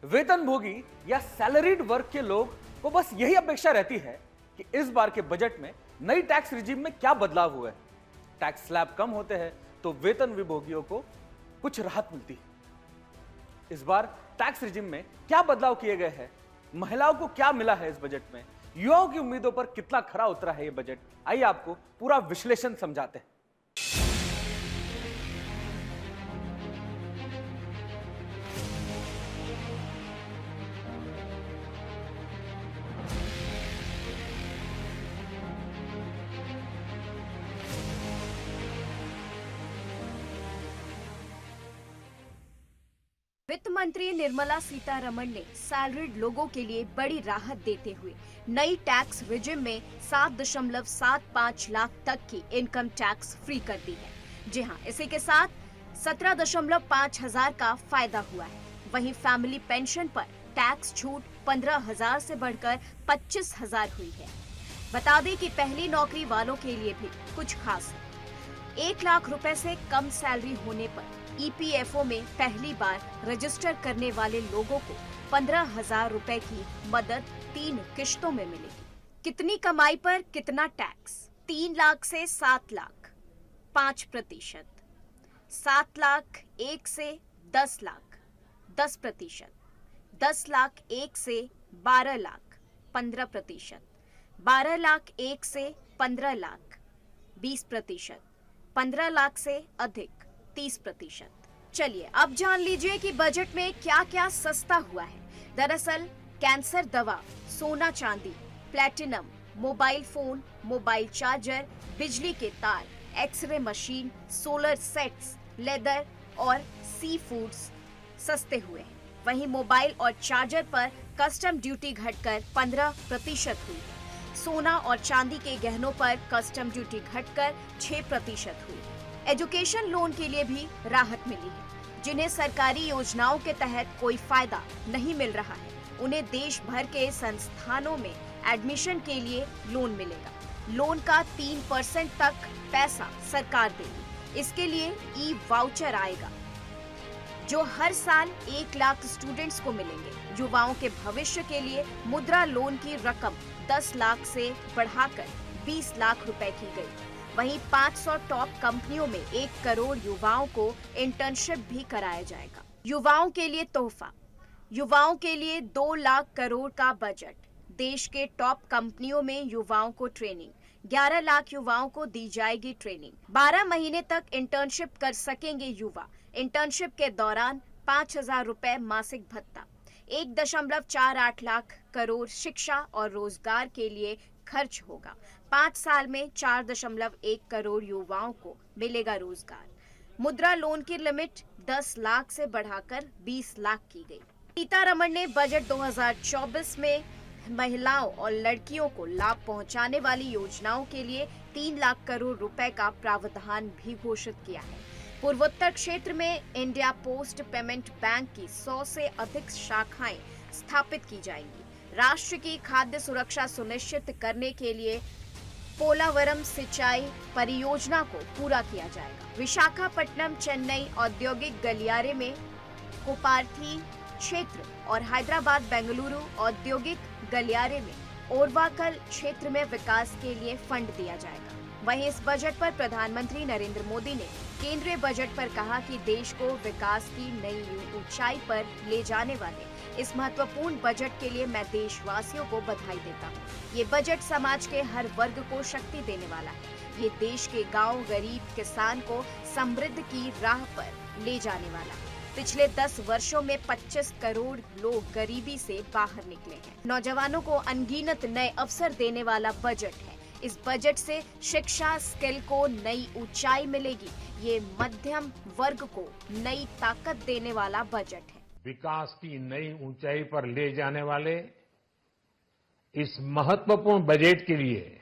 वेतनभोगी या सैलरीड वर्ग के लोग को बस यही अपेक्षा रहती है कि इस बार के बजट में नई टैक्स रिजीम में क्या बदलाव हुआ है। टैक्स स्लैब कम होते हैं तो वेतन विभोगियों को कुछ राहत मिलती है। इस बार टैक्स रिजीम में क्या बदलाव किए गए हैं, महिलाओं को क्या मिला है इस बजट में, युवाओं की उम्मीदों पर कितना खरा उतरा है ये बजट, आइए आपको पूरा विश्लेषण समझाते हैं। वित्त मंत्री निर्मला सीतारमण ने सैलरीड लोगों के लिए बड़ी राहत देते हुए नई टैक्स रिजिम में 7.75 लाख तक की इनकम टैक्स फ्री कर दी है। जी हां, इसी के साथ 17.5 हजार का फायदा हुआ है। वहीं फैमिली पेंशन पर टैक्स छूट 15,000 से बढ़कर 25,000 हुई है। बता दें कि पहली नौकरी वालों के लिए भी कुछ खास है। 1 लाख रुपए से कम सैलरी होने पर ईपीएफओ में पहली बार रजिस्टर करने वाले लोगों को 15,000 रुपए की मदद 3 किश्तों में मिलेगी। कितनी कमाई पर कितना टैक्स? 3 लाख से 7 लाख 5%, 7 लाख 1 से 10 लाख 10%, 10 लाख 1 से 12 लाख 15%, 12 लाख 1 से 15 लाख 20%, 15 लाख से अधिक 30%। चलिए अब जान लीजिए कि बजट में क्या क्या सस्ता हुआ है। दरअसल कैंसर दवा, सोना चांदी, platinum, mobile phone, mobile charger, बिजली के तार, X-ray machine, solar sets, leather और सी फूड्स सस्ते हुए हैं। वहीं मोबाइल और चार्जर पर कस्टम ड्यूटी घटकर 15% हुई है। सोना और चांदी के गहनों पर कस्टम ड्यूटी घटकर 6% हुई। एजुकेशन लोन के लिए भी राहत मिली है। जिन्हें सरकारी योजनाओं के तहत कोई फायदा नहीं मिल रहा है, उन्हें देश भर के संस्थानों में एडमिशन के लिए लोन मिलेगा। लोन का 3% तक पैसा सरकार देगी। इसके लिए ई वाउचर आएगा जो हर साल 1 लाख स्टूडेंट्स को मिलेंगे। युवाओं के भविष्य के लिए मुद्रा लोन की रकम 10 लाख से बढ़ाकर 20 लाख रुपए की गई। वहीं 500 टॉप कंपनियों में 1 करोड़ युवाओं को इंटर्नशिप भी कराया जाएगा। युवाओं के लिए तोहफा, युवाओं के लिए 2 लाख करोड़ का बजट। देश के टॉप कंपनियों में युवाओं को ट्रेनिंग, 11 लाख युवाओं को दी जाएगी ट्रेनिंग। 12 महीने तक इंटर्नशिप कर सकेंगे युवा। इंटर्नशिप के दौरान 5,000 रुपए मासिक भत्ता। 1.48 लाख करोड़ शिक्षा और रोजगार के लिए खर्च होगा। 5 साल में 4.1 करोड़ युवाओं को मिलेगा रोजगार। मुद्रा लोन की लिमिट 10 लाख से बढ़ाकर 20 लाख की गई। सीतारमण ने बजट 2024 में महिलाओं और लड़कियों को लाभ पहुंचाने वाली योजनाओं के लिए 3 लाख करोड़ रुपए का प्रावधान भी घोषित किया है। पूर्वोत्तर क्षेत्र में इंडिया पोस्ट पेमेंट बैंक की 100 से अधिक शाखाएं स्थापित की जाएंगी। राष्ट्र की खाद्य सुरक्षा सुनिश्चित करने के लिए पोलावरम सिंचाई परियोजना को पूरा किया जाएगा। विशाखापट्टनम चेन्नई औद्योगिक गलियारे में कोपार्थी क्षेत्र और हैदराबाद बेंगलुरु औद्योगिक गलियारे में ओरवाकल क्षेत्र में विकास के लिए फंड दिया जाएगा। वहीं इस बजट पर प्रधानमंत्री नरेंद्र मोदी ने केंद्रीय बजट पर कहा कि देश को विकास की नई ऊंचाई पर ले जाने वाले इस महत्वपूर्ण बजट के लिए मैं देशवासियों को बधाई देता हूँ। ये बजट समाज के हर वर्ग को शक्ति देने वाला है। ये देश के गांव, गरीब किसान को समृद्धि की राह पर ले जाने वाला है। पिछले 10 वर्षों में 25 करोड़ लोग गरीबी से बाहर निकले हैं। नौजवानों को अनगिनत नए अवसर देने वाला बजट है। इस बजट से शिक्षा स्किल को नई ऊंचाई मिलेगी। ये मध्यम वर्ग को नई ताकत देने वाला बजट है। विकास की नई ऊंचाई पर ले जाने वाले इस महत्वपूर्ण बजट के लिए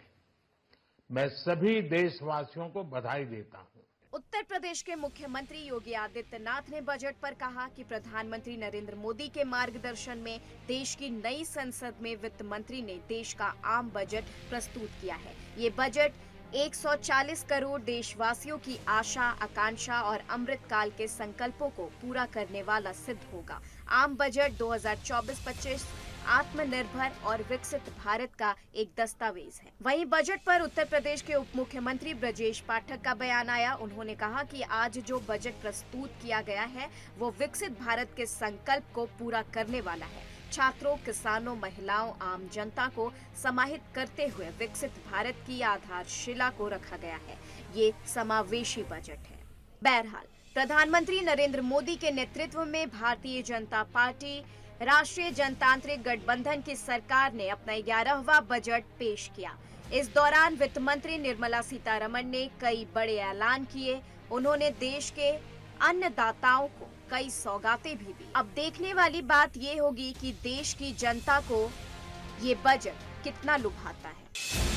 मैं सभी देशवासियों को बधाई देता हूं। उत्तर प्रदेश के मुख्यमंत्री योगी आदित्यनाथ ने बजट पर कहा कि प्रधानमंत्री नरेंद्र मोदी के मार्गदर्शन में देश की नई संसद में वित्त मंत्री ने देश का आम बजट प्रस्तुत किया है। ये बजट 140 करोड़ देशवासियों की आशा, आकांक्षा और अमृतकाल के संकल्पों को पूरा करने वाला सिद्ध होगा। आम बजट 2024-25 आत्मनिर्भर और विकसित भारत का एक दस्तावेज है। वहीं बजट पर उत्तर प्रदेश के उप मुख्यमंत्री ब्रजेश पाठक का बयान आया। उन्होंने कहा कि आज जो बजट प्रस्तुत किया गया है वो विकसित भारत के संकल्प को पूरा करने वाला है। छात्रों, किसानों, महिलाओं, आम जनता को समाहित करते हुए विकसित भारत की आधारशिला को रखा गया है। ये समावेशी बजट है। बहरहाल, प्रधानमंत्री नरेंद्र मोदी के नेतृत्व में भारतीय जनता पार्टी राष्ट्रीय जनतांत्रिक गठबंधन की सरकार ने अपना 11वां बजट पेश किया। इस दौरान वित्त मंत्री निर्मला सीतारमण ने कई बड़े ऐलान किए। उन्होंने देश के अन्नदाताओं को कई सौगातें भी दी। अब देखने वाली बात ये होगी कि देश की जनता को ये बजट कितना लुभाता है।